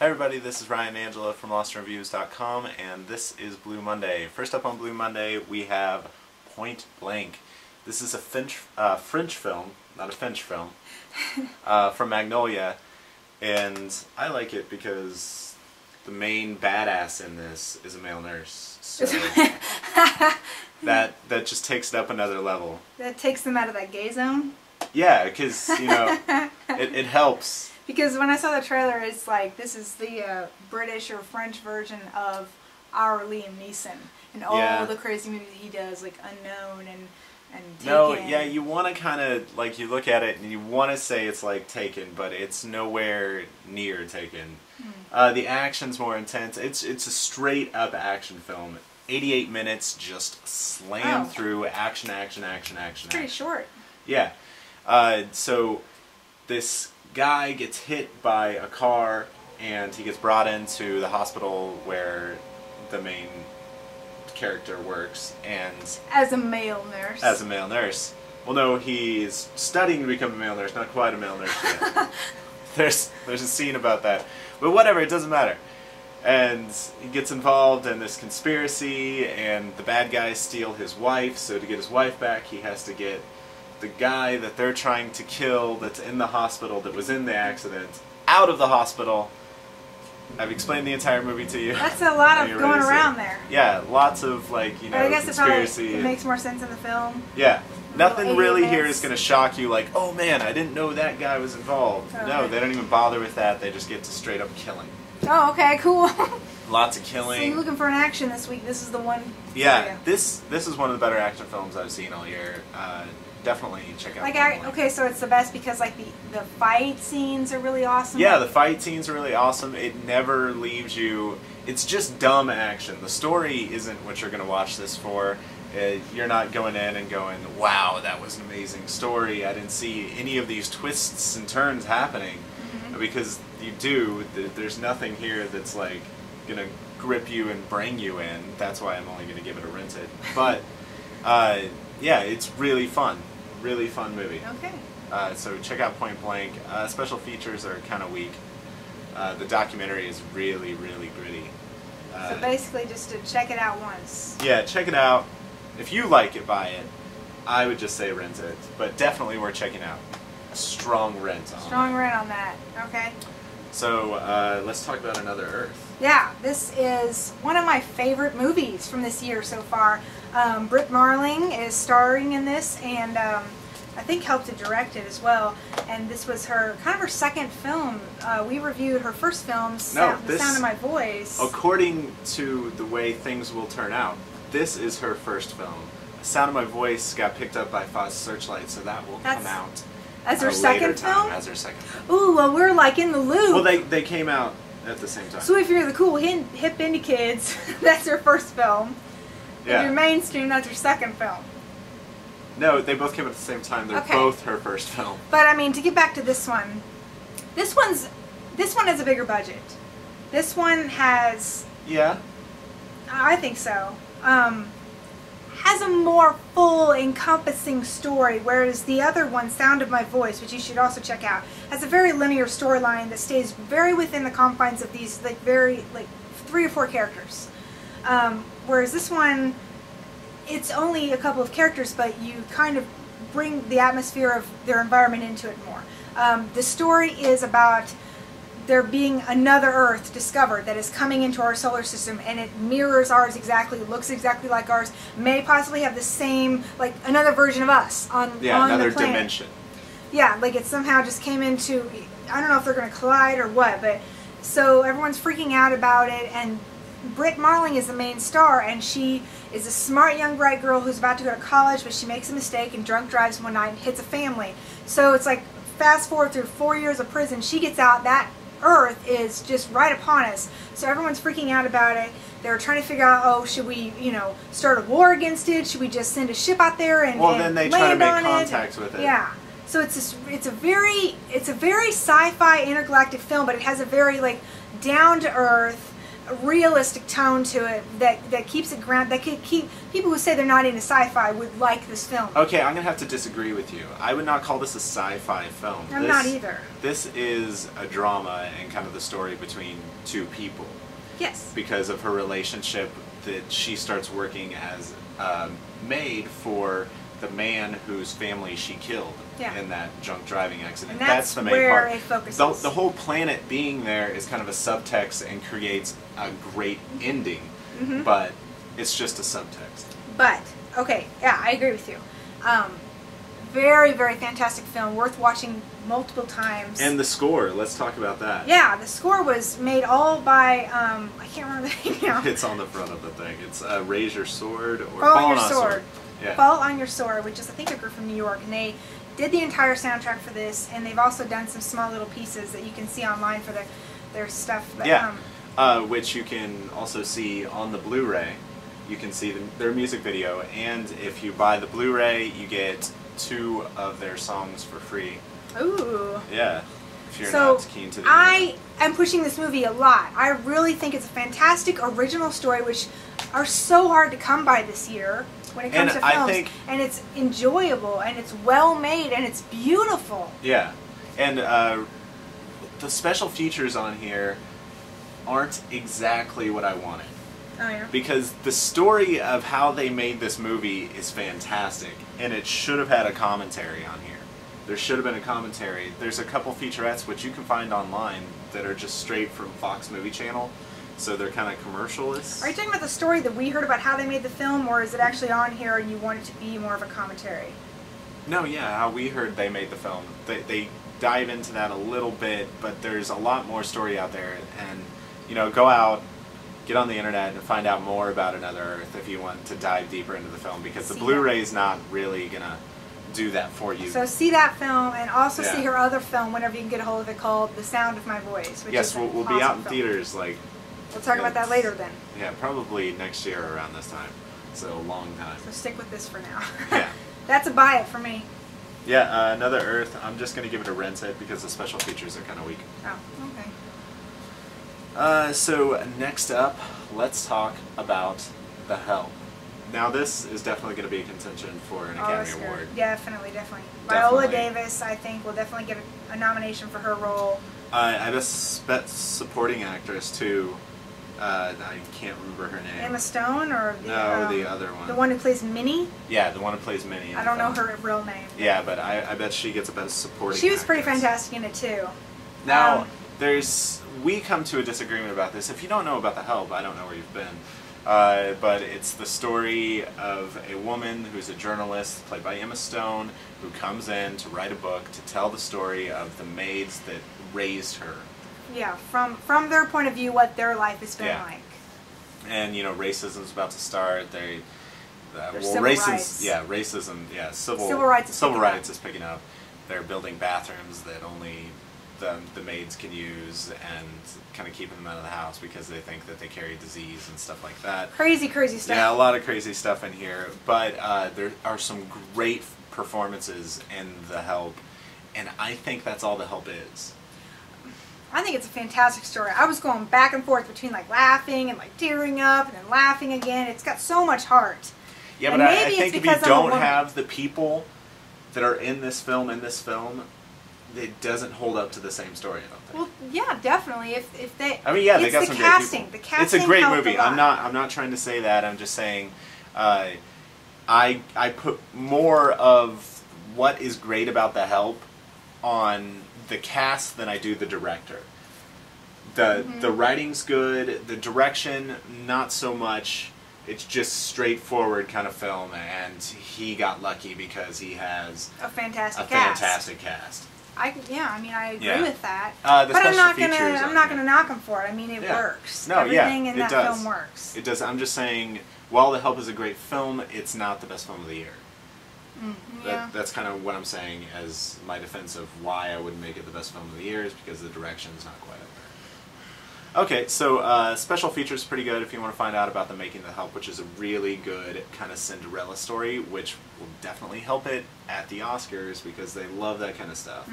Hi everybody, this is Ryan and Angela from LostReviews.com, and this is Blue Monday. First up on Blue Monday, we have Point Blank. This is a French film, not a Finch film, from Magnolia, and I like it because the main badass in this is a male nurse. So that just takes it up another level. That takes them out of that gay zone? Yeah, because, you know, it helps. Because when I saw the trailer, it's like, this is the British or French version of our Liam Neeson. And all the crazy movies he does, like Unknown and Taken. No, yeah, you want to kind of, like, you look at it and you want to say it's like Taken, but it's nowhere near Taken. The action's more intense. It's a straight-up action film. 88 minutes, just slammed through action. Pretty short. Yeah. So this guy gets hit by a car and he gets brought into the hospital where the main character works, and as a male nurse. Well, no, he's studying to become a male nurse, not quite a male nurse yet. there's a scene about that, but whatever, it doesn't matter. And he gets involved in this conspiracy, and the bad guys steal his wife, so to get his wife back he has to get the guy that they're trying to kill that's in the hospital, that was in the accident, out of the hospital. I've explained the entire movie to you. That's a lot of going around there. Yeah, lots of, like, you know, but I guess conspiracy. It makes more sense in the film. Yeah. Nothing really here is going to shock you, like, oh man, I didn't know that guy was involved. Okay. No, they don't even bother with that. They just get to straight up killing. Oh, okay, cool. Lots of killing. So you're looking for an action this week. This is the one. Yeah, this is one of the better action films I've seen all year. Definitely check out. Like, okay, so it's the best because like the fight scenes are really awesome. Yeah, the fight scenes are really awesome. It never leaves you. It's just dumb action. The story isn't what you're going to watch this for. You're not going in and going, wow, that was an amazing story. I didn't see any of these twists and turns happening. Because you do. There's nothing here that's like going to grip you and bring you in. That's why I'm only going to give it a rented. But yeah, it's really fun. Really fun movie. Okay. So check out Point Blank. Special features are kind of weak. The documentary is really, really gritty. So basically just to check it out once. Yeah, check it out. If you like it, buy it. I would just say rent it. But definitely worth checking out. A strong rent on Strong rent on that. Okay. So let's talk about Another Earth. Yeah, this is one of my favorite movies from this year so far. Britt Marling is starring in this, and I think helped to direct it as well. And this was her second film. We reviewed her first film, The Sound of My Voice. According to the way things will turn out, this is her first film. The Sound of My Voice got picked up by Fox Searchlight, so that will come out as her second film. As her second film. Ooh, well, we're like in the loop. Well, they came out at the same time. So if you're the cool hip indie kids, that's her first film. Yeah. If you're mainstream, that's her second film. No, they both came at the same time. They're both her first film. But I mean, to get back to this one has a bigger budget. This one has. Yeah. I think so. Has a more full, encompassing story, whereas the other one, Sound of My Voice, which you should also check out, has a very linear storyline that stays very within the confines of these like 3 or 4 characters. Whereas this one, it's only a couple of characters, but you kind of bring the atmosphere of their environment into it more. The story is about there being another Earth discovered that is coming into our solar system, and it mirrors ours exactly, looks exactly like ours, may possibly have the same, like another version of us on the planet. Another dimension. Yeah, like it somehow just came into, I don't know if they're going to collide or what, but so everyone's freaking out about it, and Britt Marling is the main star, and she is a smart young bright girl who's about to go to college, but she makes a mistake and drunk drives one night and hits a family. So it's like fast forward through 4 years of prison, she gets out, that Earth is just right upon us. So everyone's freaking out about it. They're trying to figure out, oh, should we, start a war against it? Should we just send a ship out there and then they try to make contact with it. Yeah. So it's a very sci-fi intergalactic film, but it has a very like down to earth, a realistic tone to it that keeps it grounded. That could keep people who say they're not into sci-fi would like this film. Okay, I'm gonna have to disagree with you. I would not call this a sci-fi film. I'm not either. This is a drama and kind of the story between two people. Yes. Because of her relationship, that she starts working as a maid for the man whose family she killed in that drunk driving accident. And that's the main where part. it focuses. The whole planet being there is kind of a subtext and creates a great ending, but it's just a subtext. But, okay, yeah, I agree with you. Very, very fantastic film, worth watching multiple times. And the score, let's talk about that. Yeah, the score was made all by, I can't remember the name now. It's on the front of the thing. It's Raise Your Sword or Fall on Your Sword. Yeah. Fall on Your Sword, which is, I think, a group from New York, and they did the entire soundtrack for this, and they've also done some small little pieces that you can see online for their stuff. But, which you can also see on the Blu Ray. You can see their music video, and if you buy the Blu Ray, you get 2 of their songs for free. Ooh. Yeah. If you're So, not keen to do I am pushing this movie a lot. I really think it's a fantastic original story, which are so hard to come by this year when it comes to films. And it's enjoyable, and it's well made, and it's beautiful. Yeah. And the special features on here aren't exactly what I wanted. Oh, yeah? Because the story of how they made this movie is fantastic, and it should have had a commentary on here. There should have been a commentary. There's a couple featurettes which you can find online that are just straight from Fox Movie Channel, so they're kind of commercialist. Are you talking about the story that we heard about how they made the film, or is it actually on here and you want it to be more of a commentary? No, yeah, how we heard they made the film. They dive into that a little bit, but there's a lot more story out there, and, you know, go out, get on the internet and find out more about Another Earth if you want to dive deeper into the film, because the Blu-ray is not really gonna do that for you. So see that film, and also see her other film whenever you can get a hold of it, called The Sound of My Voice. Which yes, is we'll be out in theaters like. We'll talk about that later then. Yeah, probably next year around this time. So a long time. So stick with this for now. Yeah. That's a buy it for me. Yeah, Another Earth. I'm just gonna give it a rent it because the special features are kind of weak. Oh, okay. So next up, let's talk about The Help. Now this is definitely going to be a contention for an Academy Award. Definitely. Viola Davis, I think, will definitely get a nomination for her role. I bet supporting actress too. I can't remember her name. Emma Stone, or the other one. The one who plays Minnie. Yeah, the one who plays Minnie. I don't know her real name. Yeah, but I bet she gets a best supporting. She was pretty fantastic in it too. Now we come to a disagreement about this. If you don't know about The Help, I don't know where you've been. But it's the story of a woman who's a journalist, played by Emma Stone, who comes in to write a book to tell the story of the maids that raised her. Yeah, from their point of view, what their life has been like. And, you know, racism's about to start. Civil rights. Civil rights is picking up. They're building bathrooms that only the maids can use, and kind of keeping them out of the house because they think that they carry disease and stuff like that. Crazy stuff. Yeah, a lot of crazy stuff in here, but there are some great performances in The Help, and I think that's all The Help is. I think it's a fantastic story. I was going back and forth between like laughing and like tearing up and then laughing again. It's got so much heart. Yeah, but I think if you don't have the people that are in this film, it doesn't hold up to the same story, I don't think. Well, yeah, definitely. If they, I mean, yeah, they got some great people. The casting, it's a great helped movie. a lot. I'm not trying to say that. I'm just saying, I put more of what is great about The Help on the cast than I do the director. The writing's good. The direction, not so much. It's just straightforward kind of film, and he got lucky because he has a fantastic cast. I agree with that. But I'm not gonna knock him for it. I mean, it works. No, everything in that film works. It does. I'm just saying, while The Help is a great film, it's not the best film of the year. That's kind of what I'm saying as my defense of why I wouldn't make it the best film of the year, is because the direction is not quite up there. Okay, so special features pretty good if you want to find out about the making of The Help, which is a really good kind of Cinderella story, which will definitely help it at the Oscars because they love that kind of stuff.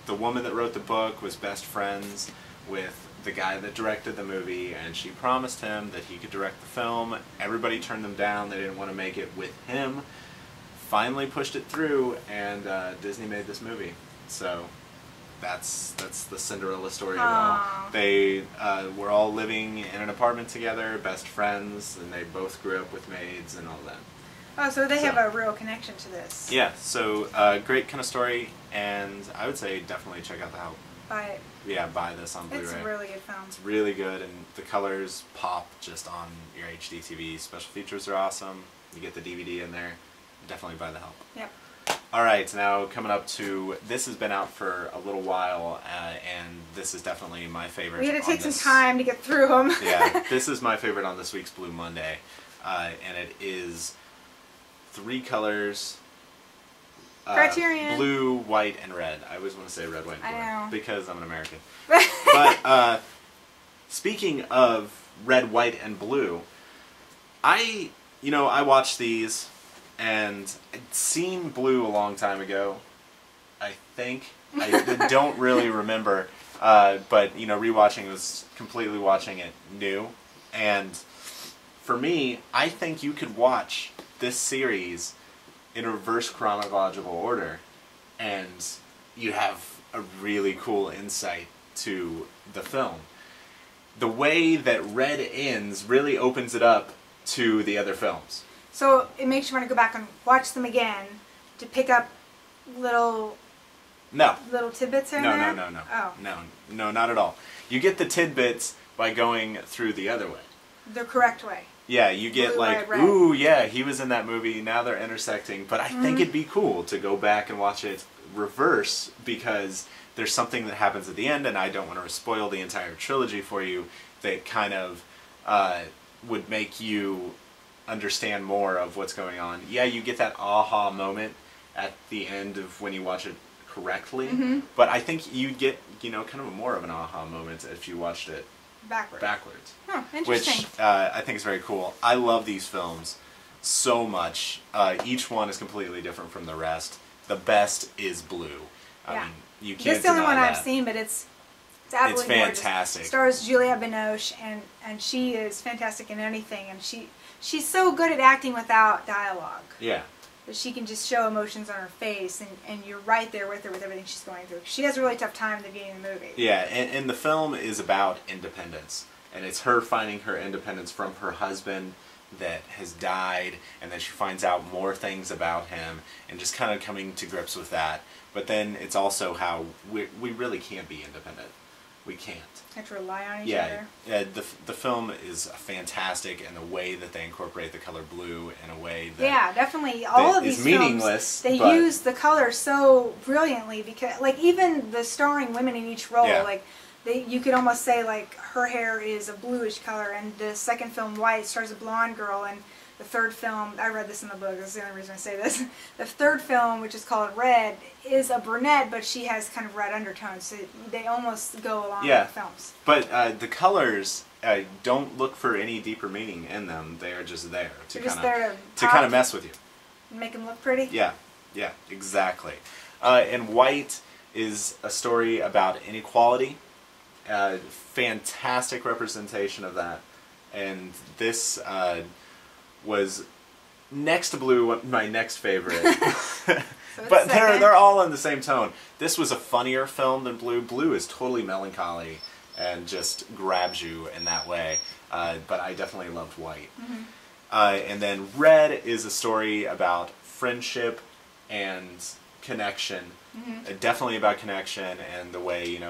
The woman that wrote the book was best friends with the guy that directed the movie, and she promised him that he could direct the film. Everybody turned them down. They didn't want to make it with him. Finally pushed it through, and Disney made this movie. So that's the Cinderella story of it all. They were all living in an apartment together, best friends, and they both grew up with maids and all that. Oh, so they have a real connection to this. Yeah, so great kind of story, and I would say definitely check out The Help. Buy it. Yeah, buy this on Blu Ray. It's a really good film. It's really good, and the colors pop just on your HD TV. Special features are awesome. You get the DVD in there. Definitely buy The Help. Yep. Alright, now coming up to, this has been out for a little while, and this is definitely my favorite. We had to take some time to get through them. Yeah, this is my favorite on this week's Blue Monday, and it is Three Colors, Criterion. Blue, white, and red. I always want to say red, white, and blue. I know. Because I'm an American. But speaking of red, white, and blue, I watched these, and I'd seen Blue a long time ago, I think. I don't really remember, but rewatching was completely watching it new. And for me, I think you could watch this series in reverse chronological order, and you have a really cool insight to the film. The way that Red ends really opens it up to the other films. So it makes you want to go back and watch them again to pick up little tidbits in there? No. Oh. No, not at all. You get the tidbits by going through the other way. The correct way. Yeah, you get Blue, like, white, red. ooh, yeah, he was in that movie, now they're intersecting. But I think it'd be cool to go back and watch it reverse, because there's something that happens at the end, and I don't want to spoil the entire trilogy for you, that kind of would make you understand more of what's going on. Yeah, you get that aha moment at the end of when you watch it correctly, but I think you'd get, kind of more of an aha moment if you watched it backwards. Oh, interesting. Which I think is very cool. I love these films so much. Each one is completely different from the rest. The best is Blue. I mean, you can't This is the only deny one I've that. seen, but it's absolutely fantastic. Gorgeous. Stars Juliette Binoche, and she is fantastic in anything, and she's so good at acting without dialogue. Yeah. That she can just show emotions on her face, and you're right there with her with everything she's going through. She has a really tough time at the beginning of the movie. Yeah, and the film is about independence. And it's her finding her independence from her husband that has died, and then she finds out more things about him, and just kind of coming to grips with that. But then it's also how we really can't be independent. We can't. Have to rely on each other. Yeah, the film is fantastic, and the way that they incorporate the color blue in a way that definitely. All of these is meaningless. Films, they use the color so brilliantly, because like even the starring women in each role, like you could almost say like her hair is a bluish color, and the second film White stars a blonde girl, and the third film, I read this in the book, that's the only reason I say this, the third film, which is called Red, is a brunette, but she has kind of red undertones, so they almost go along with the films. But the colors don't look for any deeper meaning in them. They are just there to kind of mess with you. Make them look pretty? Yeah, exactly. And White is a story about inequality. Fantastic representation of that. And this was next to Blue, my next favorite. But they're all in the same tone. This was a funnier film than Blue. Blue is totally melancholy and just grabs you in that way. But I definitely loved White. And then Red is a story about friendship and connection. Definitely about connection, and the way,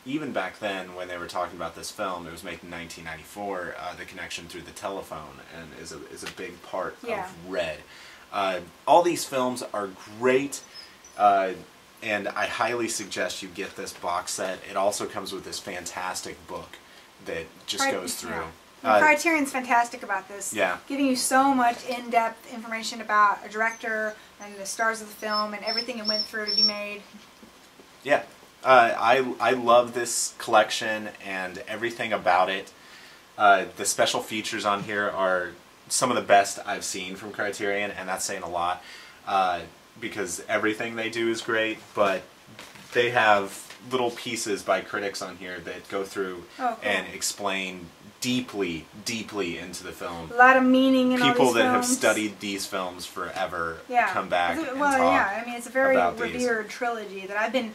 even back then when they were talking about this film, it was made in 1994, the connection through the telephone and is a big part of Red. All these films are great, and I highly suggest you get this box set. It also comes with this fantastic book that just goes through. Criterion's fantastic about this, giving you so much in-depth information about a director and the stars of the film and everything it went through to be made. Yeah. I love this collection and everything about it. The special features on here are some of the best I've seen from Criterion, and that's saying a lot, because everything they do is great, but they have little pieces by critics on here that go through and explain deeply into the film. A lot of meaning in all People these that films. have studied these films forever come back and talk I mean, it's a very about revered trilogy that I've been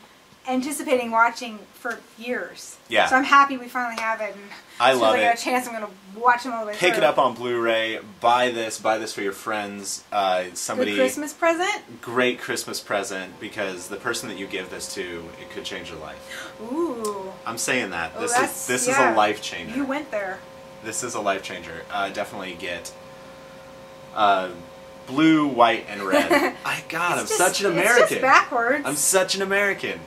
anticipating watching for years. Yeah. So I'm happy we finally have it. And I love I it. got a chance, I'm going to watch them all the way Pick through. it up on Blu-ray. Buy this for your friends. Somebody. Good Christmas present? Great Christmas present, because the person that you give this to, it could change your life. Ooh. I'm saying that. Well, this is a life changer. You went there. This is a life changer. Definitely get blue, white, and red. I'm such an American. It's just backwards. I'm such an American.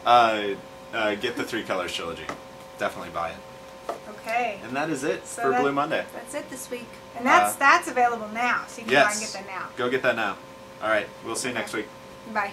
Get the Three Colors Trilogy. Definitely buy it. Okay. And that is it for Blue Monday. That's it this week. And that's available now, so you can go and get that now. Go get that now. All right. We'll see you next week. Bye.